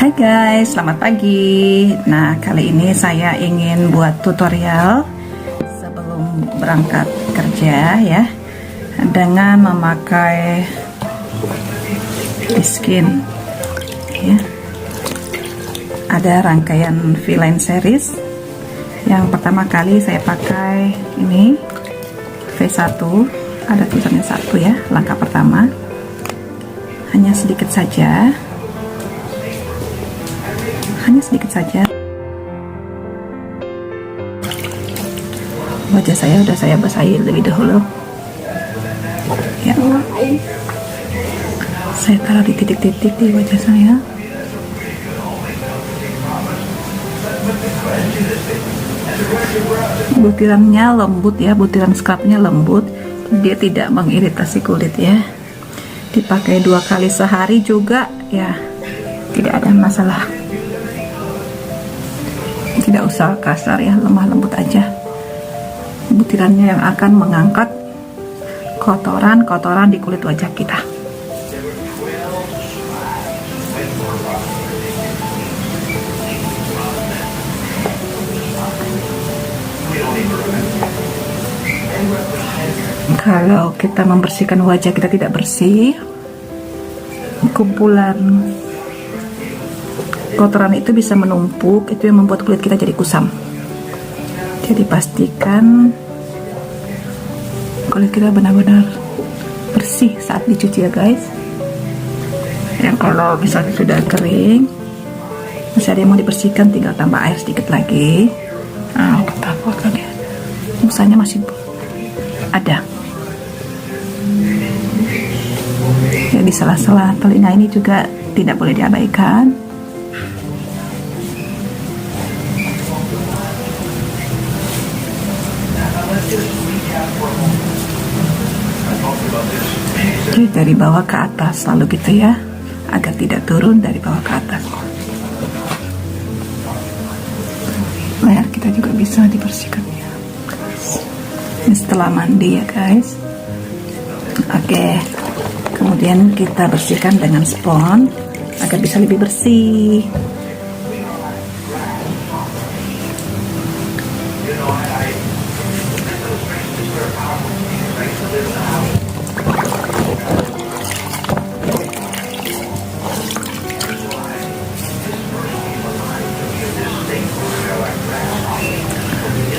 Hai guys, selamat pagi. Nah, kali ini saya ingin buat tutorial sebelum berangkat kerja ya, dengan memakai Skin ya. Ada rangkaian V-Line series. Yang pertama kali saya pakai ini V1, ada tulisannya 1 ya. Langkah pertama hanya sedikit saja, wajah saya udah saya basahi lebih dahulu ya. Saya taruh di titik-titik di wajah saya. Butirannya lembut ya, butiran scrubnya lembut, dia tidak mengiritasi kulit ya. Dipakai 2 kali sehari juga ya, tidak ada masalah. Tidak usah kasar ya, lemah lembut aja. Butirannya yang akan mengangkat kotoran-kotoran di kulit wajah kita. Kalau kita membersihkan wajah kita tidak bersih, kumpulan kotoran itu bisa menumpuk, itu yang membuat kulit kita jadi kusam. Jadi pastikan kulit kita benar-benar bersih saat dicuci ya guys. Yang kalau misalnya sudah kering, masih ada yang mau dibersihkan, tinggal tambah air sedikit lagi. Nah, ketakutan ya, musanya masih ada. Ya, di sela-sela telinga ini juga tidak boleh diabaikan. Oke, dari bawah ke atas selalu gitu ya, agar tidak turun dari bawah ke atas. Leher kita juga bisa dibersihkan ya. Ini setelah mandi ya guys. Oke, kemudian kita bersihkan dengan spons agar bisa lebih bersih.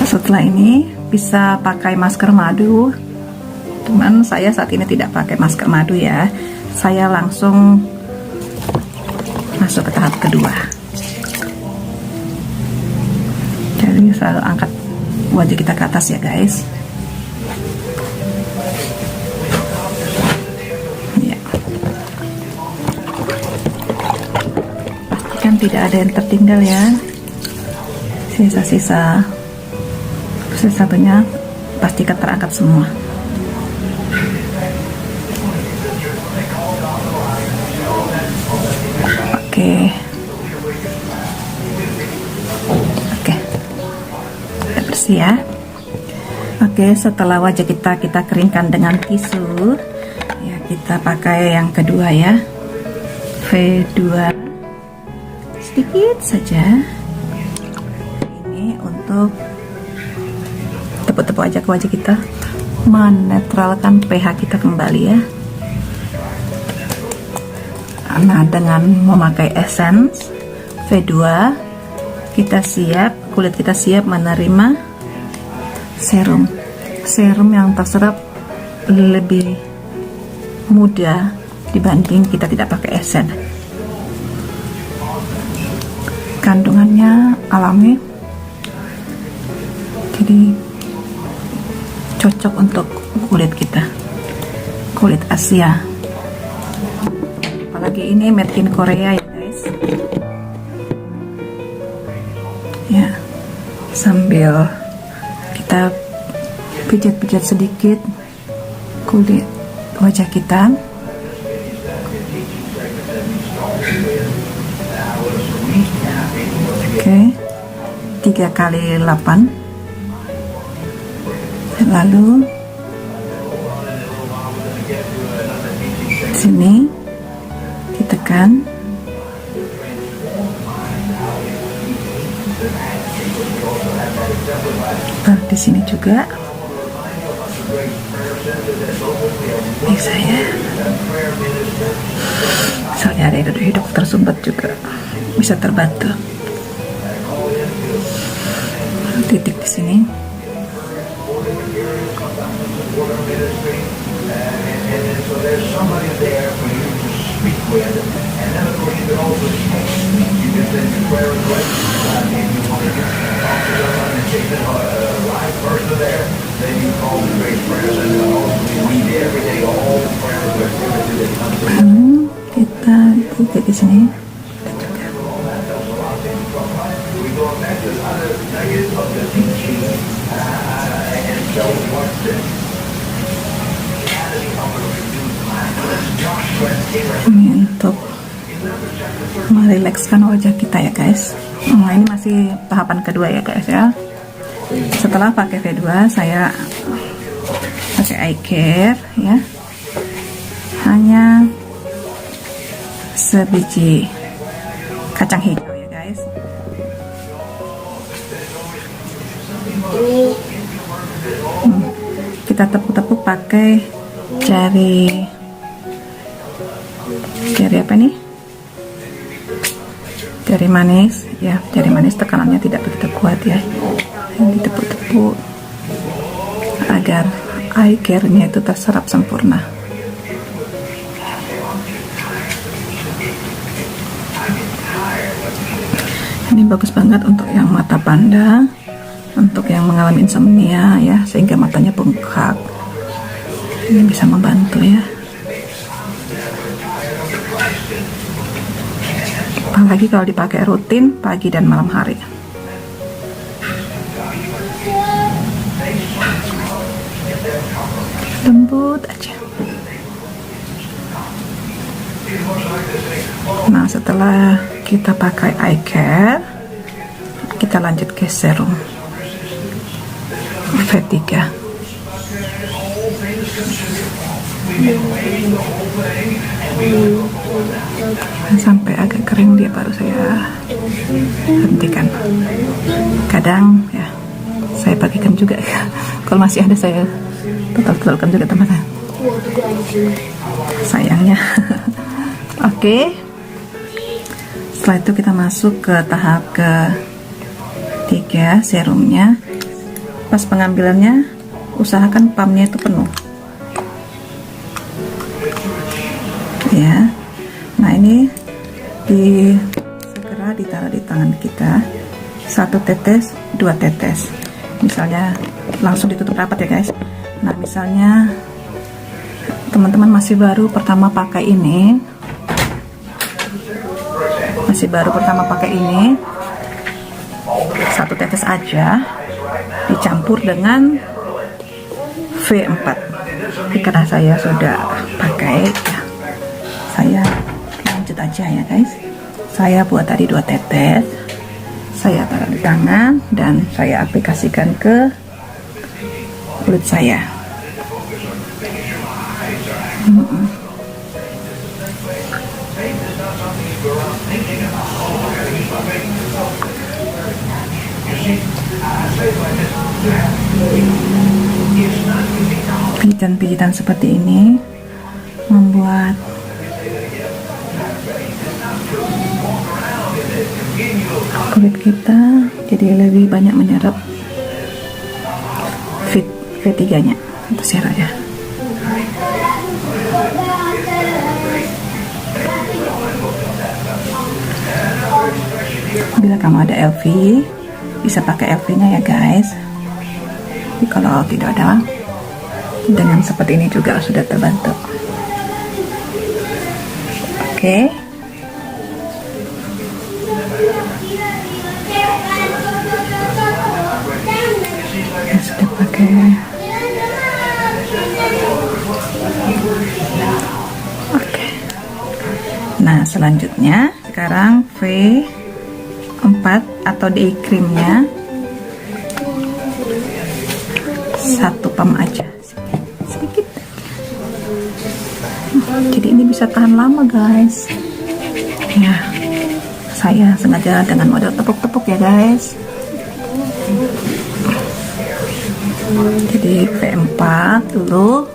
Setelah ini bisa pakai masker madu. Cuman saya saat ini tidak pakai masker madu ya. Saya langsung masuk ke tahap kedua. Jadi selalu angkat wajah kita ke atas ya guys. Ya. Pastikan tidak ada yang tertinggal ya. Sisa-sisa satunya pastikan terangkat semua. Oke, udah bersih ya. Oke, setelah wajah kita keringkan dengan tisu ya, kita pakai yang kedua ya, V2 sedikit saja. Ini untuk tepuk-tepuk aja ke wajah kita, menetralkan pH kita kembali ya. Nah, dengan memakai essence V2 kita siap, kulit kita siap menerima serum yang terserap lebih mudah dibanding kita tidak pakai essence. Kandungannya alami, jadi cocok untuk kulit kita, kulit Asia. Apalagi ini made in Korea ya guys. Ya, sambil kita pijat-pijat sedikit kulit wajah kita. Oke, 3 kali 8. Lalu sini ditekan di sini juga. Bisa ya. Misalnya ada hidup tersumbat juga bisa terbantu. Titik di sini. Kita titik di sini. Ini untuk merilekskan wajah kita ya guys. Nah, ini masih tahapan kedua ya guys ya. Setelah pakai V2 saya pakai eye care ya, hanya sebiji kacang hijau ya guys. Kita tepuk-tepuk pakai jari apa nih, jari manis ya. Jari manis tekanannya tidak begitu kuat ya, ditepuk-tepuk agar eye care-nya itu terserap sempurna. Ini bagus banget untuk yang mata panda, untuk yang mengalami insomnia ya, sehingga matanya bengkak. Ini bisa membantu ya. Apalagi kalau dipakai rutin pagi dan malam hari. Lembut aja. Nah, setelah kita pakai eye care, kita lanjut ke serum V3. Sampai agak kering dia baru saya hentikan. Kadang ya saya bagikan juga ya. Kalau masih ada saya total-totalkan juga teman-teman. Sayangnya. Oke. Setelah itu kita masuk ke tahap ketiga, serumnya. Pas pengambilannya usahakan pumpnya itu penuh ya. Nah, ini segera ditaruh di tangan kita, 1 tetes 2 tetes, misalnya langsung ditutup rapat ya guys. Nah, misalnya teman-teman masih baru pertama pakai ini, ini 1 tetes aja dicampur dengan V4. Karena saya sudah pakai ya, saya lanjut aja ya guys. Saya buat tadi 2 tetes, saya taruh di tangan dan saya aplikasikan ke kulit saya. Pijitan-pijitan seperti ini membuat kulit kita jadi lebih banyak menyerap V3-nya atau serumnya. Bila kamu ada LV, bisa pakai LV-nya ya guys. Tapi kalau tidak ada, dengan seperti ini juga sudah terbantu. Oke. Sudah pakai. Oke. Nah, selanjutnya sekarang V4 atau day creamnya 1 pump aja, sedikit. Jadi ini bisa tahan lama guys ya. Saya sengaja dengan model tepuk-tepuk ya guys. Jadi V4 dulu,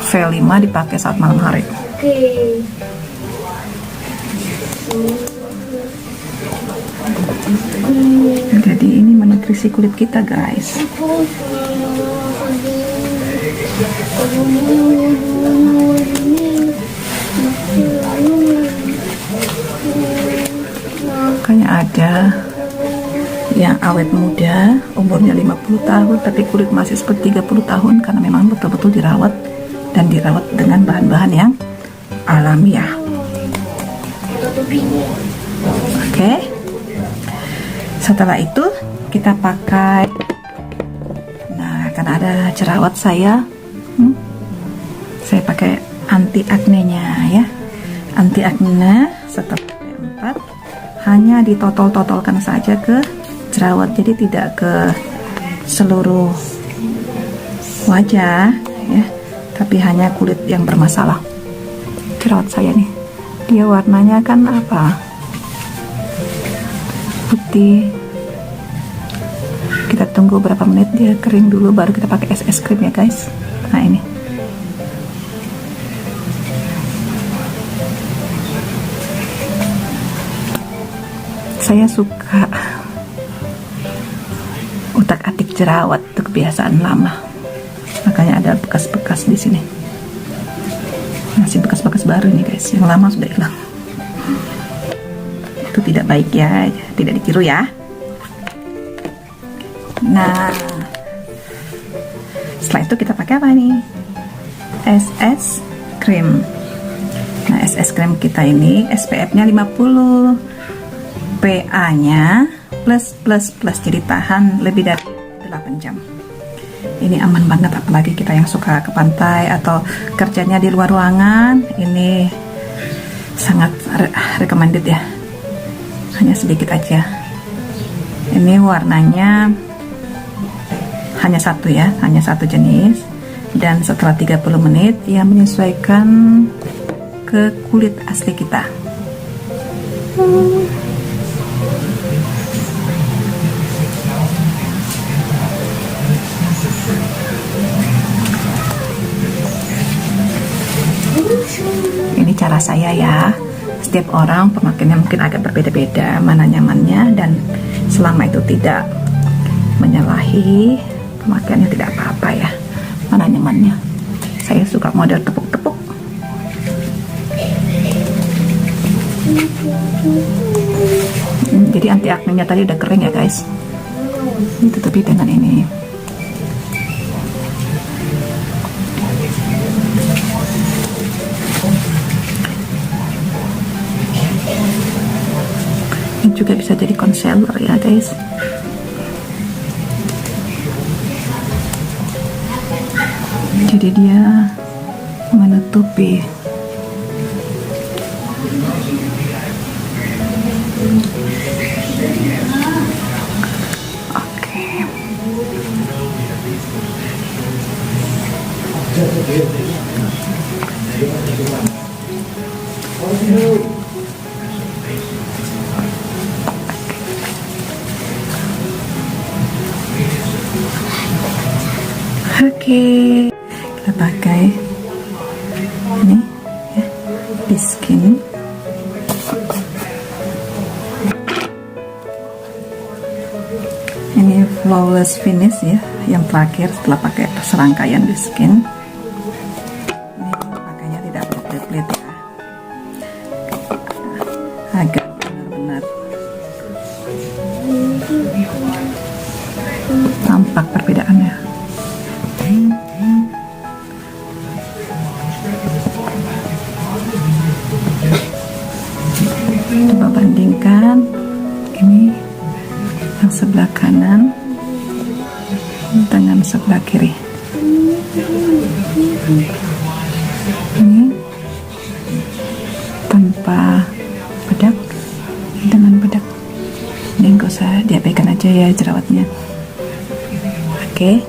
V5 dipakai saat malam hari. Jadi ini menutrisi kulit kita, guys. Makanya ada yang awet muda, umurnya 50 tahun tapi kulit masih seperti 30 tahun karena memang betul-betul dirawat, dan dirawat dengan bahan-bahan yang alamiah. Oke. Setelah itu kita pakai, nah karena ada jerawat saya pakai anti acne-nya ya. Anti acne setelah V4 hanya ditotol-totolkan saja ke jerawat, jadi tidak ke seluruh wajah ya, tapi hanya kulit yang bermasalah. Jerawat saya nih, dia warnanya kan apa, putih. Kita tunggu berapa menit dia kering dulu, baru kita pakai es krim ya guys. Nah ini saya suka utak-atik jerawat, itu kebiasaan lama, makanya ada bekas-bekas di sini. Masih bekas-bekas baru nih guys, yang lama sudah hilang. Itu tidak baik ya, tidak ditiru ya. Nah, setelah itu kita pakai apa nih? SS cream. Nah, SS cream kita ini SPF-nya 50, PA-nya plus, jadi tahan lebih dari 8 jam. Ini aman banget, apalagi kita yang suka ke pantai atau kerjanya di luar ruangan. Ini sangat recommended ya. Hanya sedikit aja. Ini warnanya hanya satu ya, hanya satu jenis. Dan setelah 30 menit ia menyesuaikan ke kulit asli kita. Ini cara saya ya. Setiap orang pemakaiannya mungkin agak berbeda-beda mana nyamannya, dan selama itu tidak menyalahi pemakaiannya tidak apa-apa ya, mana nyamannya. Saya suka model tepuk-tepuk. Jadi anti acne-nya tadi udah kering ya guys. Ditutupi dengan ini. Ini juga bisa jadi concealer ya guys. Jadi dia menutupi. Oke. Oke, kita pakai ini ya, di skin. Ini flawless finish ya, yang terakhir setelah pakai serangkaian di skin. Ini pakainya tidak pelit-pelit ya, agak benar-benar tampak perbedaannya. Coba bandingkan ini yang sebelah kanan dengan sebelah kiri. Ini tanpa bedak dengan bedak. Ini nggak usah diabaikan aja ya jerawatnya. Oke.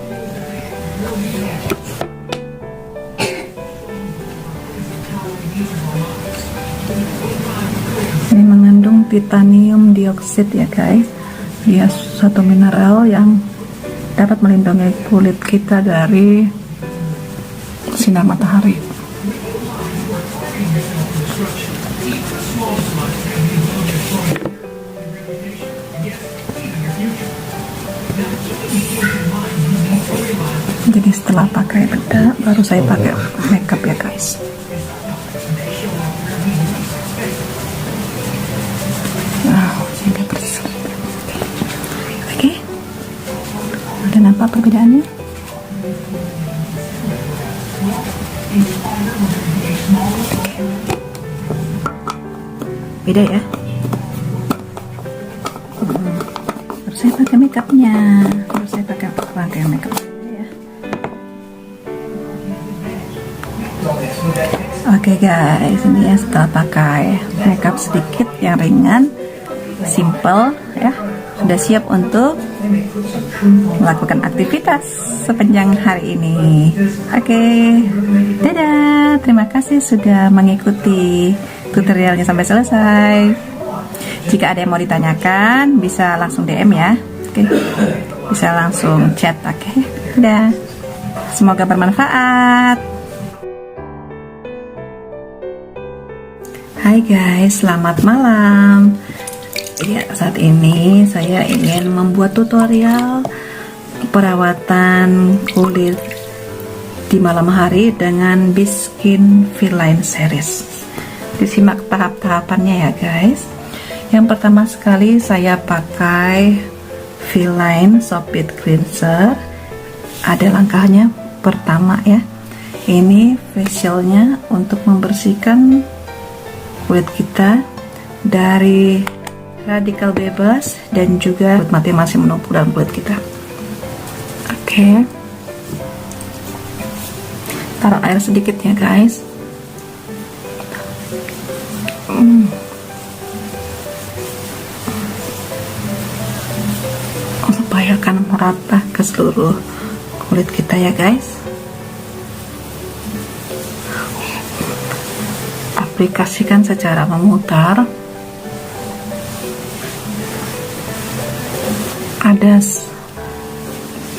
Ini mengandung titanium dioksida ya guys. Dia suatu mineral yang dapat melindungi kulit kita dari sinar matahari. Jadi setelah pakai bedak, baru saya pakai makeup ya guys. Sampai bersih. Oke, ada nampak perbedaannya? Beda ya. Baru saya pakai makeupnya, baru saya pakai makeup ya. Oke guys, ini ya setelah pakai makeup sedikit yang ringan, simple ya, sudah siap untuk melakukan aktivitas sepanjang hari ini. Oke, dadah, terima kasih sudah mengikuti tutorialnya sampai selesai. Jika ada yang mau ditanyakan, bisa langsung DM ya. Oke, bisa langsung chat. Oke, dadah, semoga bermanfaat. Hai guys, selamat malam. Ya, saat ini saya ingin membuat tutorial perawatan kulit di malam hari dengan Biskin V-Line Series. Disimak tahap-tahapannya ya guys. Yang pertama sekali saya pakai V-Line Soft Bead Cleanser. Ada langkahnya. Pertama ya, ini facialnya untuk membersihkan kulit kita dari radikal bebas dan juga kulit mati masih menumpuk dalam kulit kita. Oke, taruh air sedikit ya guys. Supaya akan merata ke seluruh kulit kita ya guys. Aplikasikan secara memutar. Ada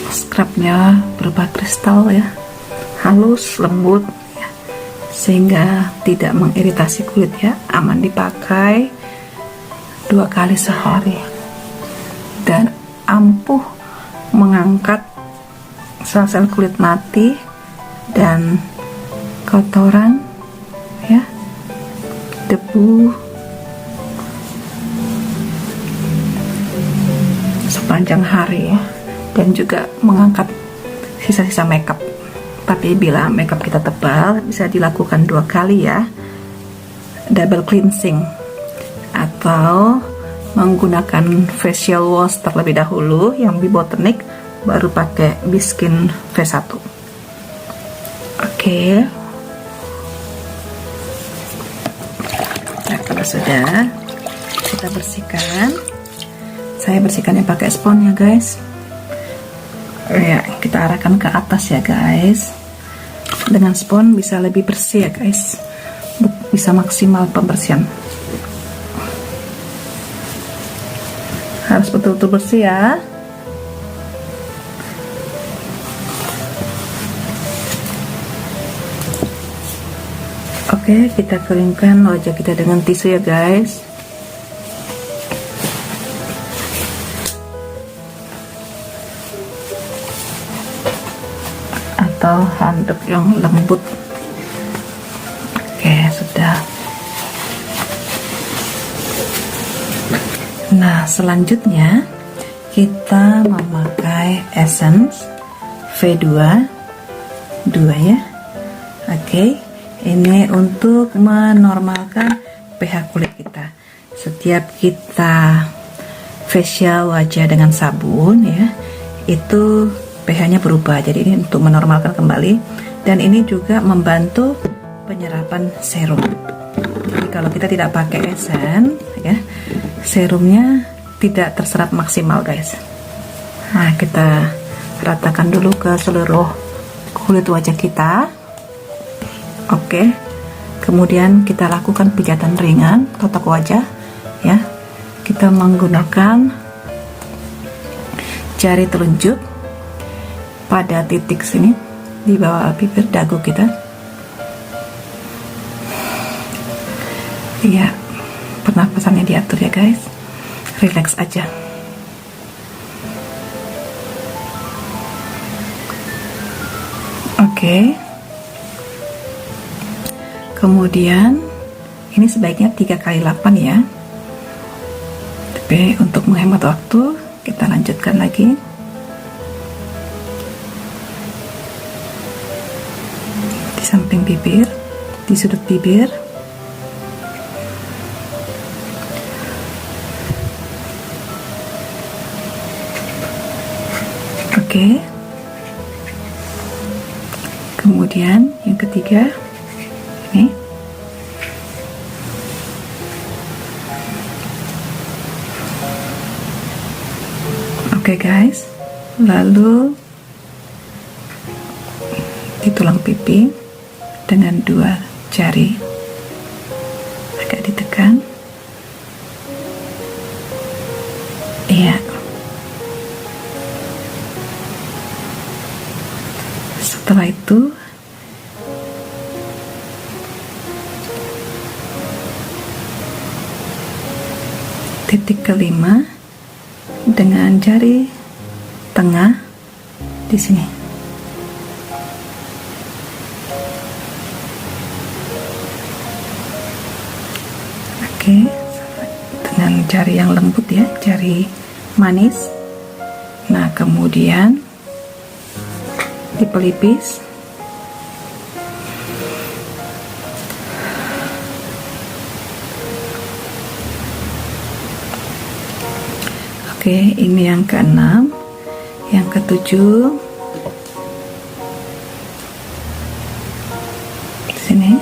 scrubnya berupa kristal ya, halus, lembut ya, sehingga tidak mengiritasi kulit ya, aman dipakai 2 kali sehari dan ampuh mengangkat sel-sel kulit mati dan kotoran ya, debu sepanjang hari ya, dan juga mengangkat sisa-sisa makeup. Tapi bila makeup kita tebal, bisa dilakukan 2 kali ya, double cleansing, atau menggunakan facial wash terlebih dahulu yang Bibotanic, baru pakai Biskin V1. Oke. Nah, kalau sudah, kita bersihkan. Saya bersihkannya pakai spons ya guys. Ya, kita arahkan ke atas ya guys. Dengan spons bisa lebih bersih ya guys, bisa maksimal pembersihan. Harus betul-betul bersih ya. Oke, kita keringkan wajah kita dengan tisu ya guys. Atau handuk yang lembut. Oke, sudah. Nah, selanjutnya kita memakai essence V2 ya. Oke, ini untuk menormalkan pH kulit kita. Setiap kita facial wajah dengan sabun ya, itu pH-nya berubah. Jadi ini untuk menormalkan kembali, dan ini juga membantu penyerapan serum. Jadi kalau kita tidak pakai essence ya, serumnya tidak terserap maksimal guys. Nah, kita ratakan dulu ke seluruh kulit wajah kita. Oke, kemudian kita lakukan pijatan ringan kotak wajah ya. Kita menggunakan jari telunjuk pada titik sini di bawah bibir dagu kita. Iya, pernapasannya diatur ya guys, relax aja. Oke. Kemudian ini sebaiknya 3 kali 8 ya. Tapi untuk menghemat waktu, kita lanjutkan lagi. Di samping bibir, di sudut bibir. Oke. Kemudian yang ketiga ini. Oke guys, lalu di tulang pipi dengan 2 jari agak ditekan. Iya. Setelah itu titik kelima dengan jari tengah di sini. Oke, dengan jari yang lembut ya, jari manis. Nah, kemudian di pelipis. Oke, ini yang ke-6, yang ke-7, di sini.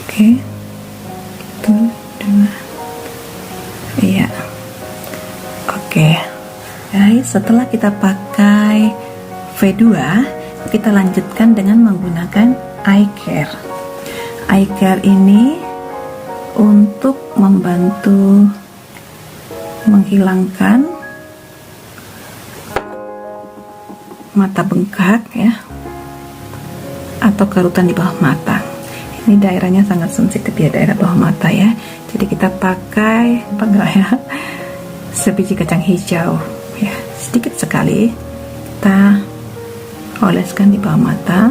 Oke, 1, 2, iya. Oke, guys, setelah kita pakai V2, kita lanjutkan dengan menggunakan eye care. Eye care ini untuk membantu menghilangkan mata bengkak ya, atau kerutan di bawah mata. Ini daerahnya sangat sensitif ya, daerah bawah mata ya. Jadi kita pakai apa enggak ya, sebiji kacang hijau ya, sedikit sekali kita oleskan di bawah mata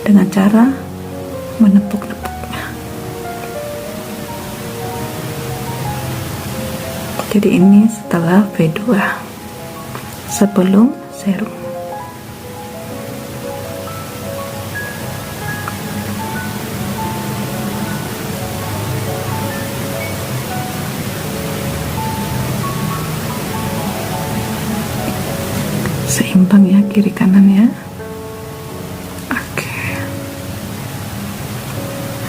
dengan cara menepuk-nepuk. Jadi ini setelah V2, sebelum serum. Seimbang ya, kiri kanan ya. Oke.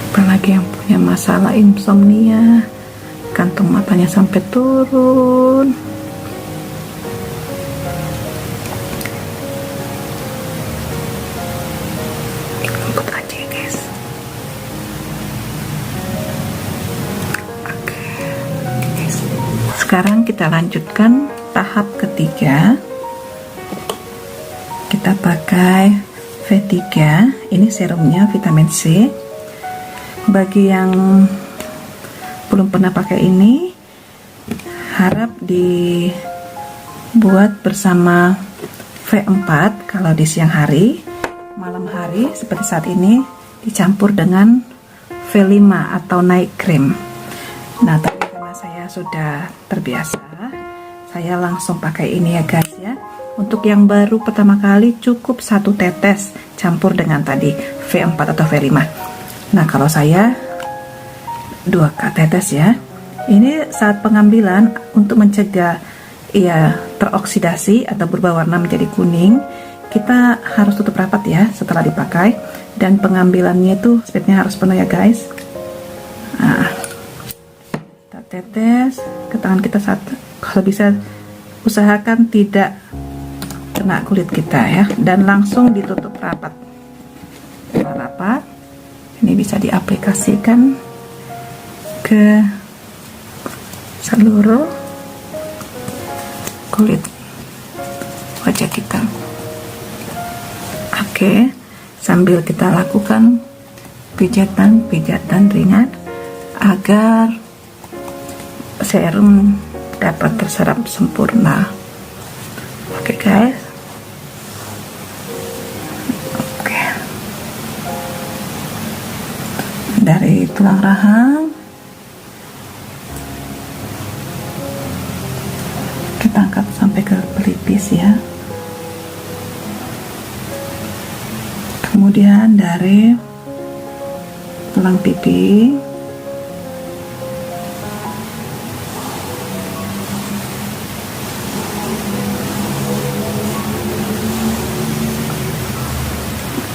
Apalagi yang punya masalah insomnia, kantung matanya sampai turun. Lembut aja ya guys. Oke. Sekarang kita lanjutkan tahap ketiga. Kita pakai V3. Ini serumnya vitamin C. Bagi yang belum pernah pakai ini, harap dibuat bersama V4 kalau di siang hari. Malam hari seperti saat ini dicampur dengan V5 atau night cream. Nah, tapi karena saya sudah terbiasa, saya langsung pakai ini ya guys ya. Untuk yang baru pertama kali cukup 1 tetes campur dengan tadi V4 atau V5. Nah, kalau saya 2 tetes ya. Ini saat pengambilan untuk mencegah ia teroksidasi atau berubah warna menjadi kuning, kita harus tutup rapat ya setelah dipakai, dan pengambilannya itu speednya harus penuh ya guys. Nah, kita tetes ke tangan kita kalau bisa usahakan tidak kena kulit kita ya, dan langsung ditutup rapat. Setelah rapat, ini bisa diaplikasikan ke seluruh kulit wajah kita. Oke, sambil kita lakukan pijatan ringan agar serum dapat terserap sempurna. Oke guys. Oke. Dari tulang rahang kita angkat sampai ke pelipis ya. Kemudian dari tulang pipi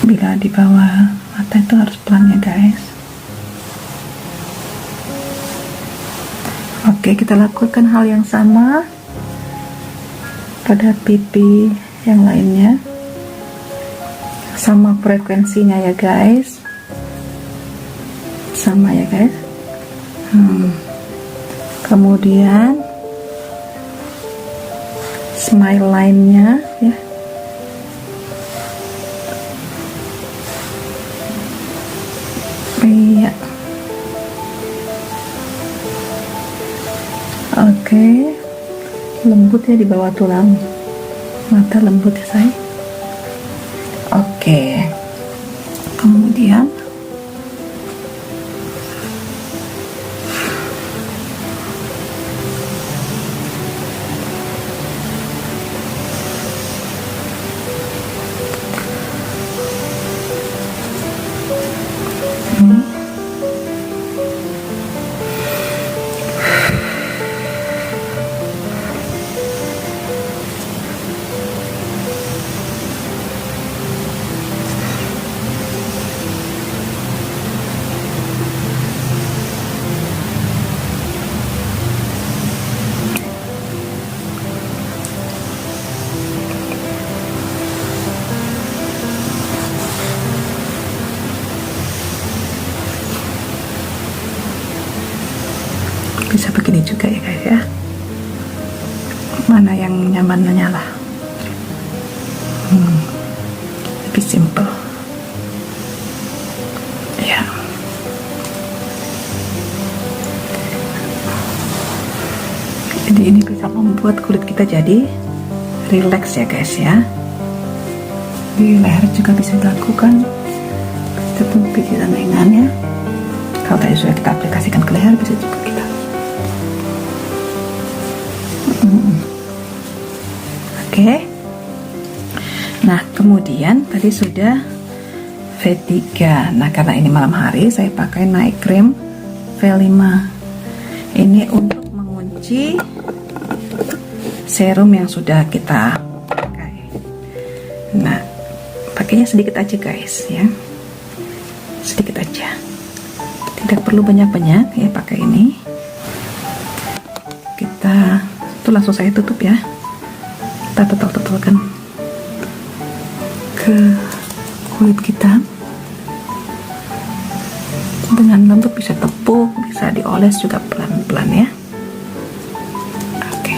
bila di bawah mata itu harus pelan ya guys. Oke, kita lakukan hal yang sama pada pipi yang lainnya, sama frekuensinya ya guys, sama ya guys. Kemudian smile line-nya ya, iya. Oke, lembut ya di bawah tulang mata, lembut ya sayang. Oke, kemudian bisa begini juga ya guys ya, mana yang nyaman nyala, lebih simple ya. Jadi ini bisa membuat kulit kita jadi relax ya guys ya. Di leher juga bisa dilakukan pijatan ringan ya. Kalau tadi sudah kita aplikasikan ke leher, bisa juga kita. Oke. Nah, kemudian tadi sudah V3. Nah, karena ini malam hari, saya pakai night cream V5. Ini untuk mengunci serum yang sudah kita pakai. Nah, pakainya sedikit aja guys ya, sedikit aja, tidak perlu banyak-banyak ya. Pakai ini kita tuh langsung saya tutup ya, kita tetel-tetelkan ke kulit kita dengan lembut, bisa tepuk, bisa dioles juga pelan-pelan ya. Oke.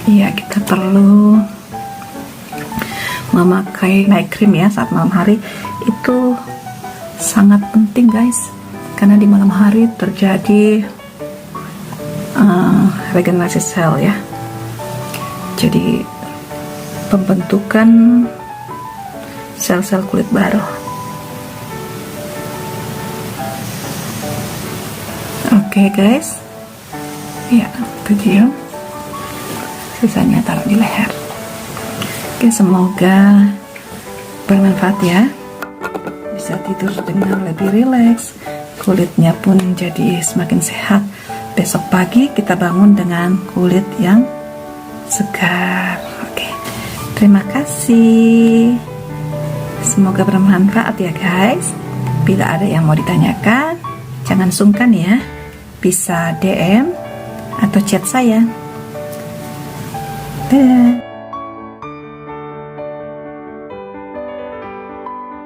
Iya, kita perlu memakai night cream ya saat malam hari, itu sangat penting guys, karena di malam hari terjadi regenerasi sel ya, jadi pembentukan sel-sel kulit baru. Oke guys, ya itu dia, sisanya taruh di leher. Oke, semoga bermanfaat ya, bisa tidur dengan lebih rileks, kulitnya pun jadi semakin sehat. Besok pagi kita bangun dengan kulit yang segar. Oke, terima kasih, semoga bermanfaat ya guys. Bila ada yang mau ditanyakan, jangan sungkan ya, bisa DM atau chat saya. Dadah.